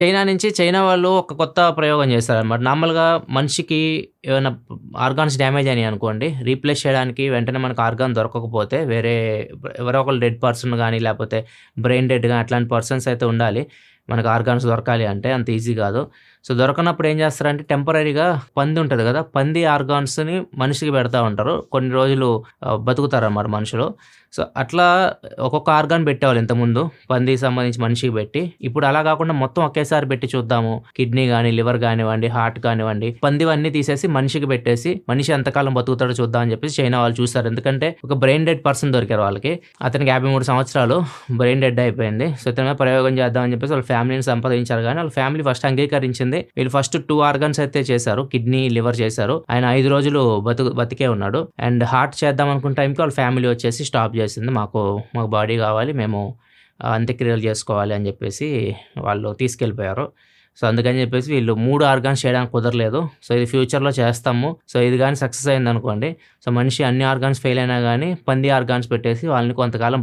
China వాళ్ళు ఒక కొత్త ప్రయోగం చేశారనమాట. నార్మల్‌గా మనిషికి ఏమైనా ఆర్గాన్స్ డ్యామేజ్ అయినాయనుకోండి, రీప్లేస్ చేయడానికి వెంటనే మనకు ఆర్గాన్ దొరకకపోతే ఎవరో ఒకళ్ళు డెడ్ పర్సన్ గాని, లేపోతే బ్రెయిన్ డెడ్ గాని అట్లాంటి పర్సన్స్ అయితే ఉండాలి. మనకు ఆర్గాన్స్ దొరకాలి అంటే అంత ఈజీ గాదు. సో, దొరకనప్పుడు ఏం చేస్తారంటే టెంపరరీగా పంది ఉంటది గదా! పంది ఆర్గాన్స్‌ని మనిషికి పెడతా ఉంటారు. కొన్ని రోజులు బతుకుతారనమాట మనుషులు. సో, అట్లా ఒక్కొక్క ఆర్గాన్ పెట్టేవాళ్ళు ఇంతకుముందు. పందికి సంబంధించి మనిషికి పెట్టి, ఇప్పుడు అలా గాకుండా మొత్తం ఒకేసారి పెట్టి చూద్దాము. కిడ్నీ గాని, లివర్ గానివ్వండి, హార్ట్ కానివ్వండి, పందివన్నీ తీసేసి మనిషికి పెట్టేసి, మనిషి ఎంతకాలం బతుకుతాడో చూద్దాం అని చెప్పేసి చైనా వాళ్ళు చూసారు. ఎందుకంటే ఒక బ్రెయిన్ డెడ్ పర్సన్ దొరికారు వాళ్ళకి. అతనికి 53 సంవత్సరాలు బ్రెయిన్ డెడ్ అయిపోయింది. సో, ఇతని మీద ప్రయోగం చేద్దాం అని చెప్పేసి వాళ్ళ ఫ్యామిలీని సంప్రదించారు గానీ, వాళ్ళ ఫ్యామిలీ ఫస్ట్ అంగీకరించింది. వీళ్ళు ఫస్ట్ 2 ఆర్గాన్స్ అయితే చేశారు. కిడ్నీ, లివర్ చేశారు. ఆయన 5 రోజులు బతికే ఉన్నాడు. అండ్ హార్ట్ చేద్దాం అనుకున్న టైంకి వాళ్ళ ఫ్యామిలీ వచ్చేసి స్టాప్ చేసింది. మాకు బాడీ కావాలి. మేము అంత్యక్రియలు చేసుకోవాలి అని చెప్పేసి వాళ్ళు తీసుకెళ్ళిపోయారు. సో, అందుకని చెప్పేసి వీళ్ళు 3 ఆర్గాన్స్ చేయడానికి కుదరలేదు. సో, ఇది ఫ్యూచర్‌లో చేస్తాము. సో, ఇది గాని సక్సెస్ అయిందనుకోండి, సో, మనిషి అన్ని ఆర్గాన్స్ ఫెయిల్ అయినా గాని పంది ఆర్గాన్స్ పెట్టేసి వాళ్ళని కొంతకాలం